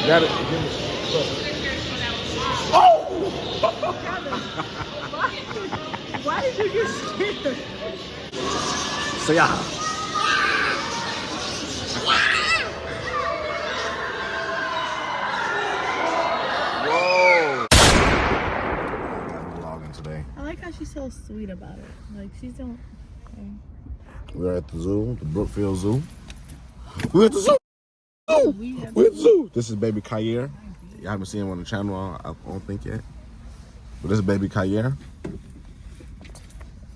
Got it. Oh! Why did you get scared? So yeah. Whoa. I'm vlogging today. I like how she's so sweet about it. Like she's don't. We're at the zoo, the Brookfield Zoo. We're at the zoo. We're at the zoo. This is baby Kyer. You haven't seen him on the channel, I don't think yet. But this is baby Kyer.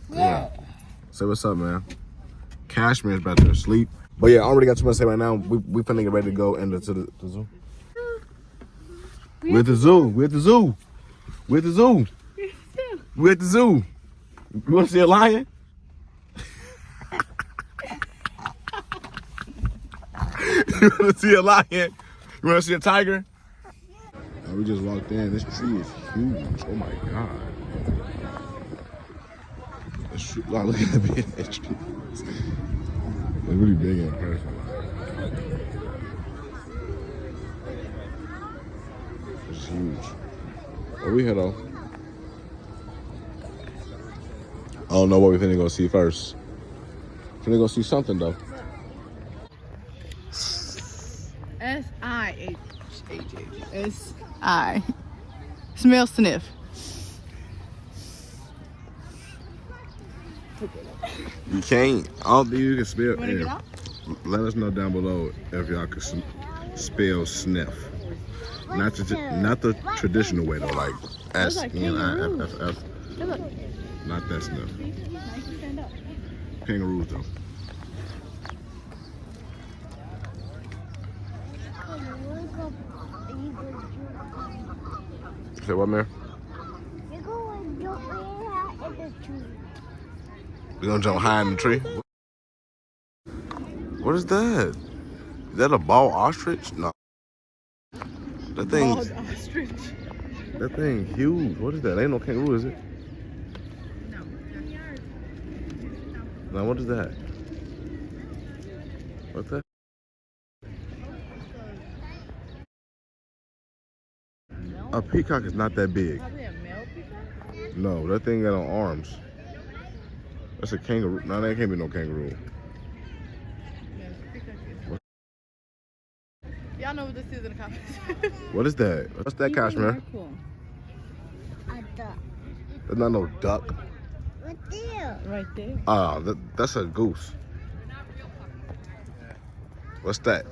Yeah. Say what's up, man. Cashmere's about to sleep. But yeah, I already got too much to say right now. We finna get ready to go into the zoo. We're at the zoo. We're at the zoo. We're at the zoo. We're at the zoo. You wanna see a lion? You wanna see a lion? You wanna see a tiger? Oh, we just walked in. This tree is huge. Oh my god. Wow, look at that big that tree. It's really big in person. It's huge. Where we head though? I don't know what we're finna go see first. Finna go see something though. S-I-H-H-S-I. Smell sniff. You can't. I don't think you can spell. Wanna get off? Let us know down below if y'all can spell sniff. Not the traditional way though, like S-N-I-F-F-F. Not that sniff. Kangaroos though. Say what, man? We're gonna jump high in the tree. What is that? Is that a bald ostrich? No. That thing. Bald ostrich. That thing huge. What is that? Ain't no kangaroo, is it? No. Now what is that? What's that? A peacock is not that big. Probably a male peacock? No, that thing got no arms. That's a kangaroo. No, that can't be no kangaroo. Y'all know what this is in the comments. What is that? What's that, Cashmere? Cool. A duck. That's not no duck. Right there. Right there. Ah, that's a goose. What's that?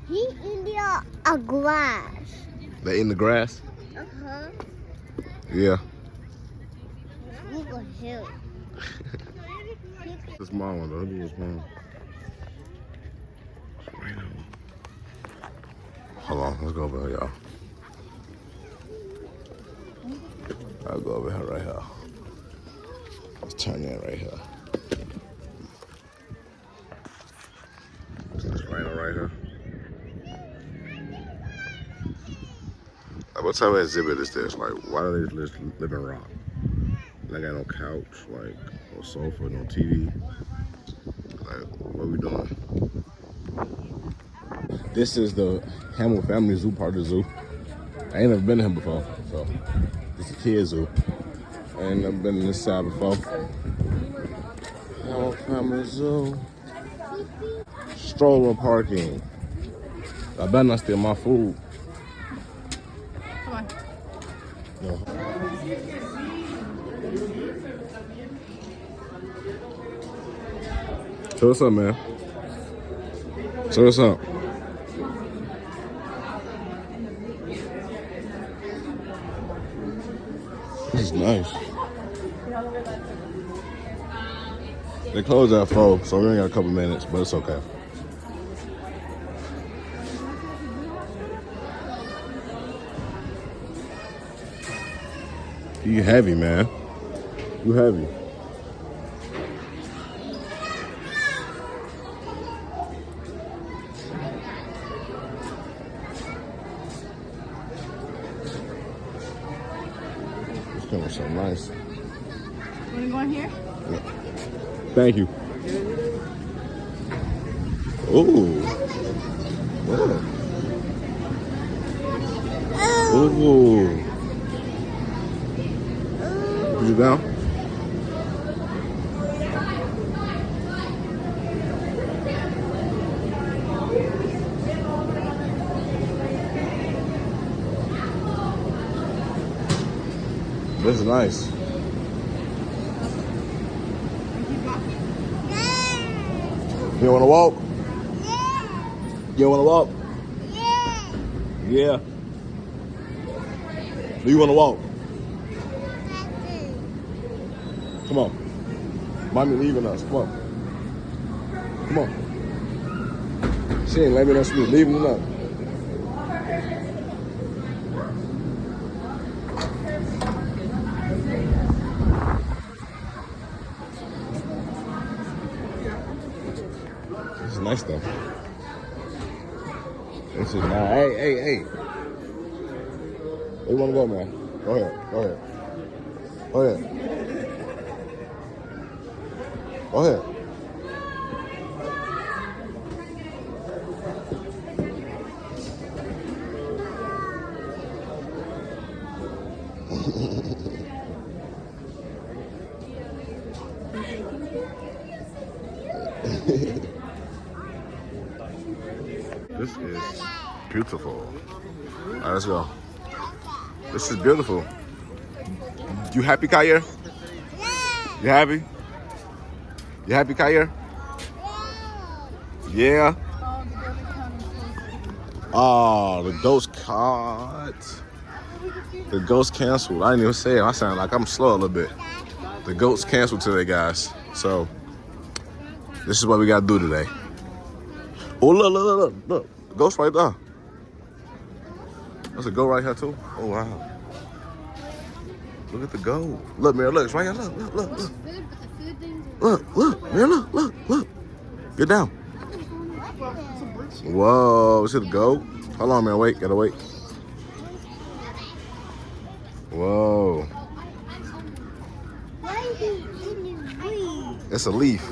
He in the grass. They in the grass? Uh-huh. Yeah. You go help. The small one though. Look at this small one. Right on. Hold on, let's go over here, y'all. I'll go over here right here. Let's turn in right here. This rhino right here. Like, what type of exhibit is this? Like, why do they just live in rock? They got no couch, like, no sofa, no TV. Like, what are we doing? This is the Hamill Family Zoo, part of the zoo. I ain't never been to him before, so it's a kid zoo. I ain't never been to this side before. Hamill Family Zoo. Stroller parking. I better not steal my food. Come on. No. So what's up, man? So what's up? This is nice. They closed at 4, so we only got a couple minutes, but it's okay. You heavy, man. You heavy. This camera's so nice. Want to go in here? Thank you. Ooh. Yeah. Ooh. Put you down. This is nice. You want to walk? You want to walk? Yeah. Do you want to walk? Come on. Mommy leaving us. Come on. Come on. She ain't letting us sleep. Leaving us. This is nice though. This is nice. Hey. Where you want to go, man? Go ahead. Go ahead. Go ahead. This is beautiful. All right, let's go. This is beautiful. You happy, Kyer? You happy? You happy, Kyer? Yeah. Oh, the ghost caught. The ghost canceled. I didn't even say it. I sound like I'm slow a little bit. The ghost canceled today, guys. So this is what we gotta do today. Oh, look. The ghost right there. There's a goat right here too. Oh wow. Look at the goat. Look, Mira, look, it's right here. Look, Mira, look. Get down. Whoa, is it a goat? Hold on, man, wait, gotta wait. Whoa. It's a leaf.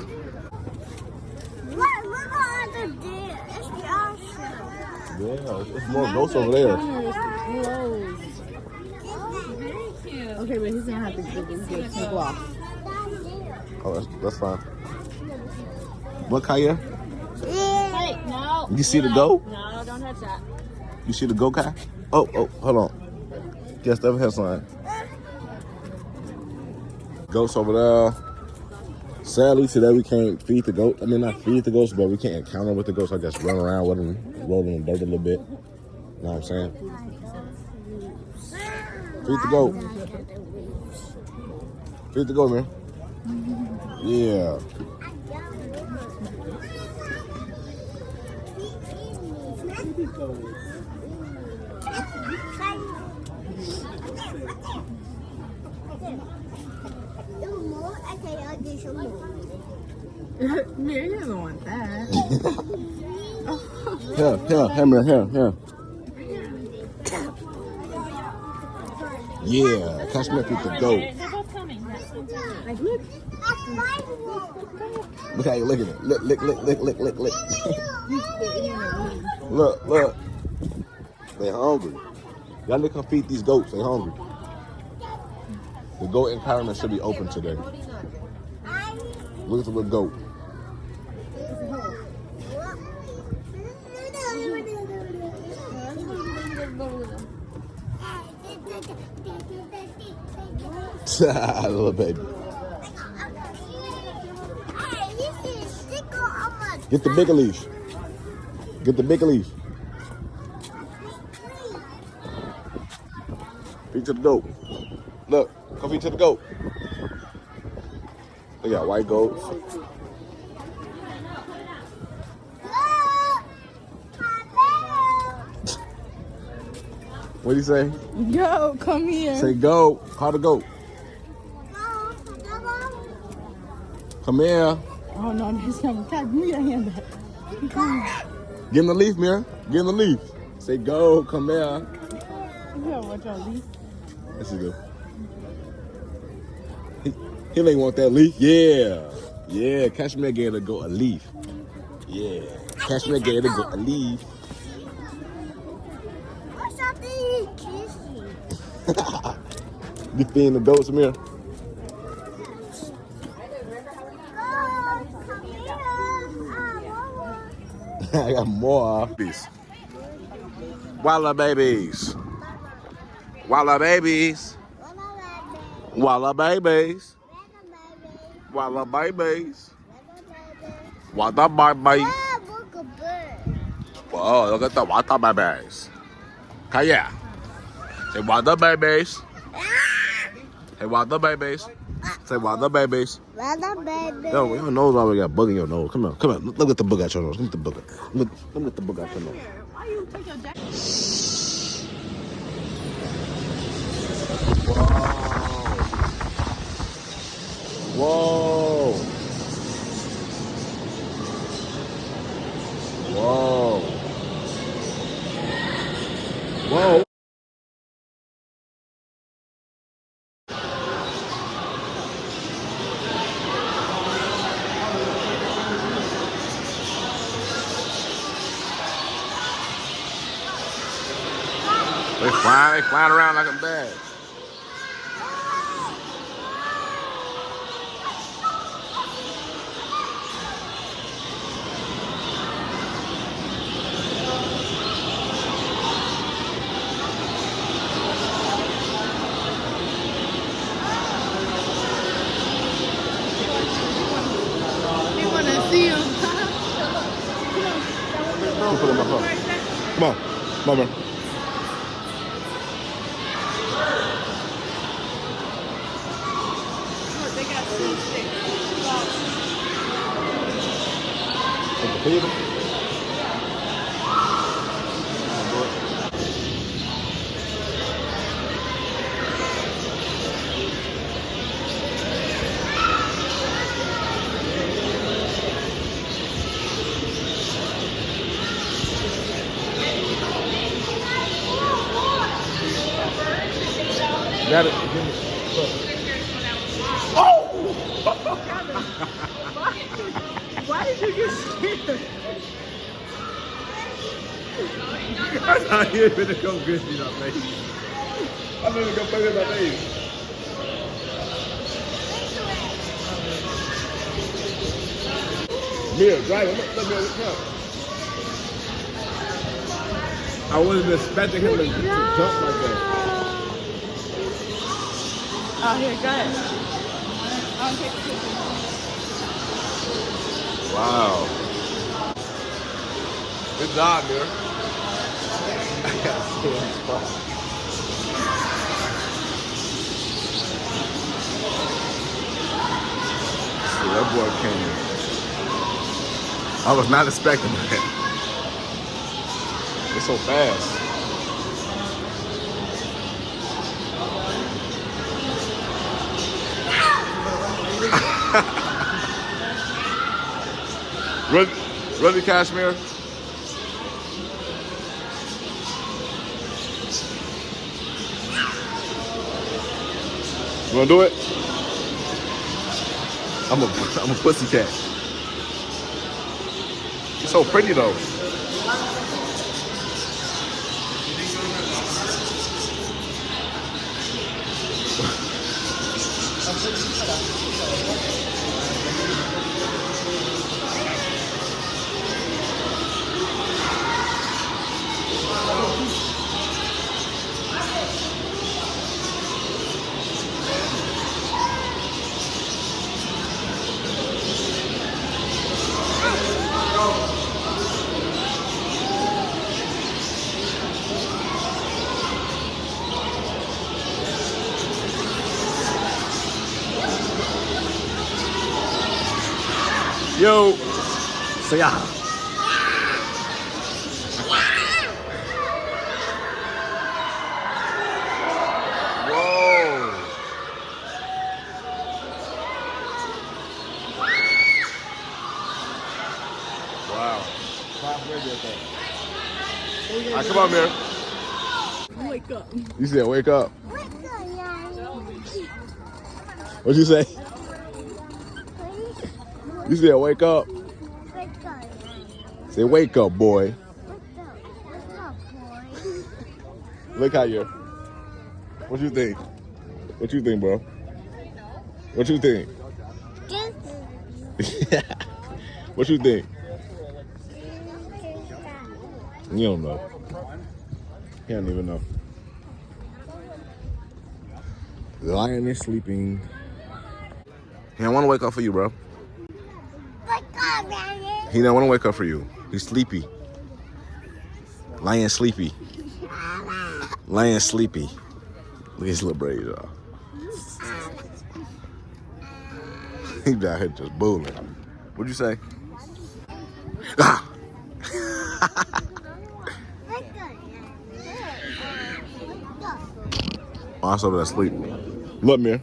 Yeah, it's more ghosts over there. Okay, but he's gonna have to get some off. Oh, that's fine. What, Kaya? Hey, No. You see the goat? No, don't touch that. You see the goat, Kai? Oh, hold on. Yes, that has sign. Goats over there. Sadly, today we can't feed the goat. I mean, not feed the ghosts, but we can't encounter with the ghosts. I guess run around with them, roll in the dirt a little bit. You know what I'm saying? Feed the goat. Feed the goat, man. Yeah. Mary doesn't want that. Here. Yeah, catch me up with the goat. They're both coming. Like, look. Look how you look at it. Lick. Look. They hungry. Y'all need to come feed these goats. They hungry. The goat environment should be open today. Look at the little goat. Little baby. Get the bigger leash. Feed to the goat. Look, come feed to the goat. They got white goats. What do you say? Go, come here. Say go. Call the goat. Come here. Oh no, he's coming. God, move your hand back. He's coming. Give him the leaf, Mira. Give him the leaf. Say go. Come here. You gotta watch our leaf. This is good. He ain't want that leaf. Yeah. Catch me again to go a leaf. Yeah. Cashmere gave it a leave. What's up, the kissy? You feeding the goats, Amir? I got more. Babies. Walla babies. Walla babies. Walla babies. Walla babies. Walla babies. Whoa, look at the water babies. Kaya. Say water babies. Hey, water babies. Say water babies. Yo, your nose already got bug in your nose. Come on, come on. Look at the bug out your nose. Look at the bug. Look at the bug out your nose. Whoa. Whoa. Whoa. They flying around like a bag. You want to see him? Put it in my phone. Come on. Come on, man. Look, they got two sticks. Take the feeder. Got it. Oh! Why did you get scared? I thought you were going to come good in my face. I'm going to go play with my face. Mia, drive him. Let me come. I wasn't expecting him to jump like that. Oh, here, go ahead. I'll take the picture. Wow. Good job, Mia. See, that boy came. I was not expecting that. It's so fast. Really, Cashmere? You wanna do it? I'm a pussycat. She's so pretty though. Yo, say ya. Whoa. Wow. All right, come on, Mary. Wake up. You said wake up. What'd you say? You said wake up. Say, wake up, boy. What's up, boy? Look how you're. What you think? What you think, bro? What you think? What you think? You don't know. He don't even know. The lion is sleeping. He don't want to wake up for you, bro. Wake up, Daddy. He don't want to wake up for you. He's sleepy. Lion sleepy. Lion sleepy. Look at his little braids, y'all. He's out here just booling. What'd you say? Ah! Oh, I saw that asleep. Look, Mir.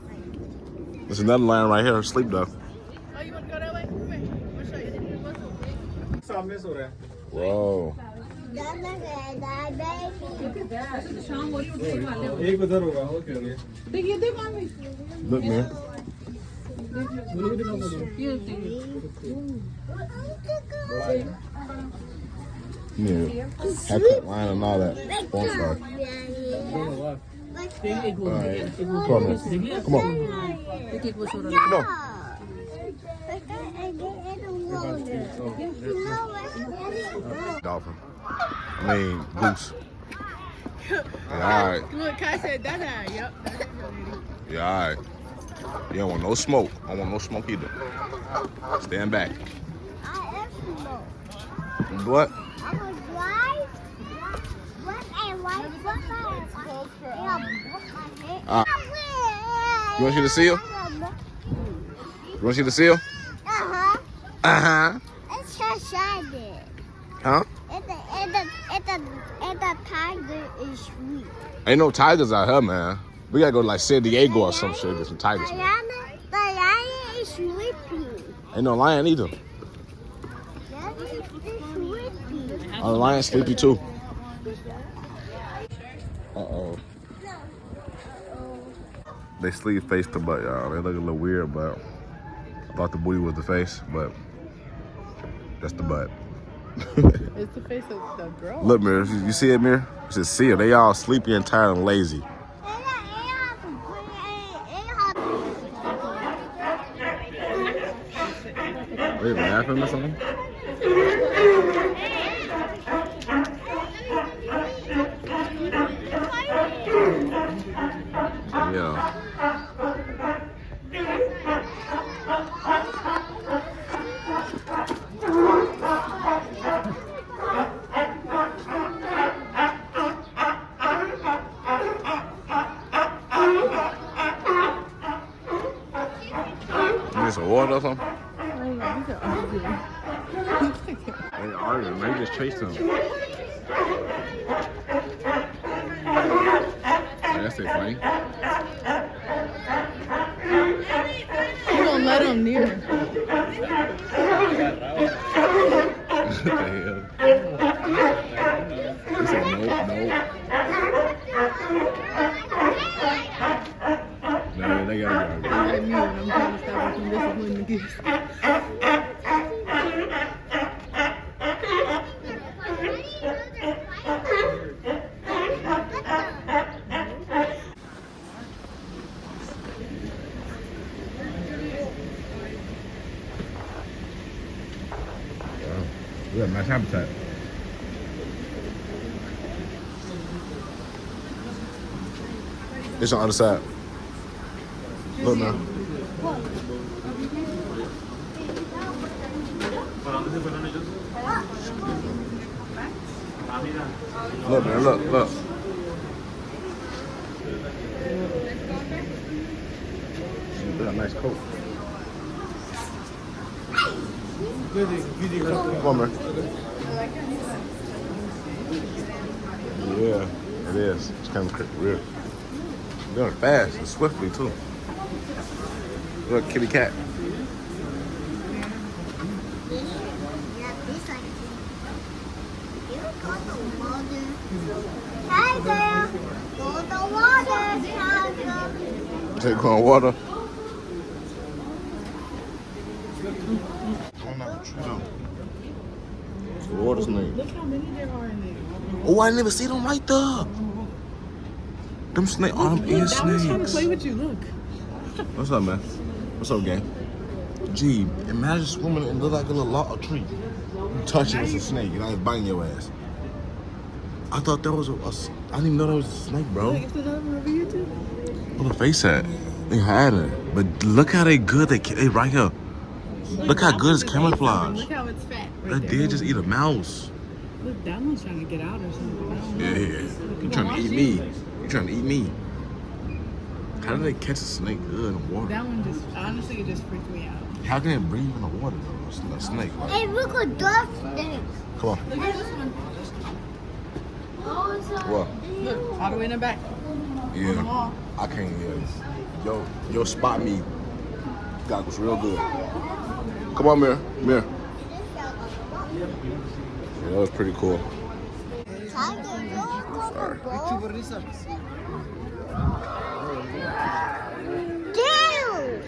There's another lion right here asleep, though. Oh, you want to go that way? Come here. I'll show you. Whoa. Look, man. Yeah. Haircut line and all that. Porn star. All right. Come on, man. Come on. Come on. Dolphin. I mean, goose. Yeah, all right. Look, Kai said that. Yep. Yeah, all right. You don't want no smoke. I don't want no smoke either. Stand back. What? You want to see the seal? You want to see the seal? Uh-huh. Uh-huh. It's just shiny. Huh? And the tiger is sweet. Ain't no tigers out here, man. We gotta go to like San Diego or some shit, get some tigers, man. The lion is sleepy. Ain't no lion either. It's sleepy. Oh, the lion's sleepy too. Uh-oh. They sleep face to butt, y'all. They look a little weird, but I thought the booty was the face, but that's the butt. It's the face of the girl. Look, Mir, you see it, Mir? You should see it. They all sleepy and tired and lazy. Are they laughing or something? Yeah. You need some water or something? They arguing. Maybe just chase them. That's it, funny. You don't let them near. What the hell? He said nope, nope. No, they gotta go. Like me when I'm trying to stop them from disciplining the kids. We got a nice appetite. It's on the other side. Look, man. Look, man, look. She got a nice coat. Come on, man. Yeah, it is. It's kind of real. Doing it fast and swiftly, too. Look, kitty cat. Tiger, go to the water, tiger. Take on water. snake. Look how many there are in there. Oh, I never see them right there. Them snake, all them air That one's trying to snakes. play with you. Look. What's up, man? What's up, gang? Gee, imagine swimming and look like a little a tree. You touch it, it's a snake, and I biting your ass. I thought that was I didn't even know that was a snake, bro. Look, it's another one over here too. Where the face at? They had it, but look how they good. They right here. Look how good it's camouflage. Look how it's fat. Right That there. did just eat a mouse. Look, that one's trying to get out or something. Yeah, you trying to eat me? You trying to eat me? How did they catch a snake good in the water? That one just, honestly, it just freaked me out. How can it breathe in the water though? It's a snake. Right? Hey, look at that snake. Come on. Look at this one. What? Look, all the way in the back. On the Yeah. wall. I can't hear you. Yo, spot me. Goggles real good. Come on, Mirror. Mirror. Yeah, that was pretty cool. Tiger, you're comfortable. Damn!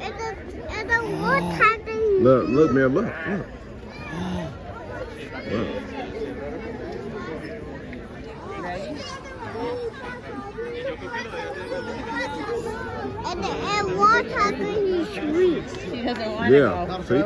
And the what happened? Look, Mirror, look. Look. And what happened? He's sweet. He doesn't want Yeah, see?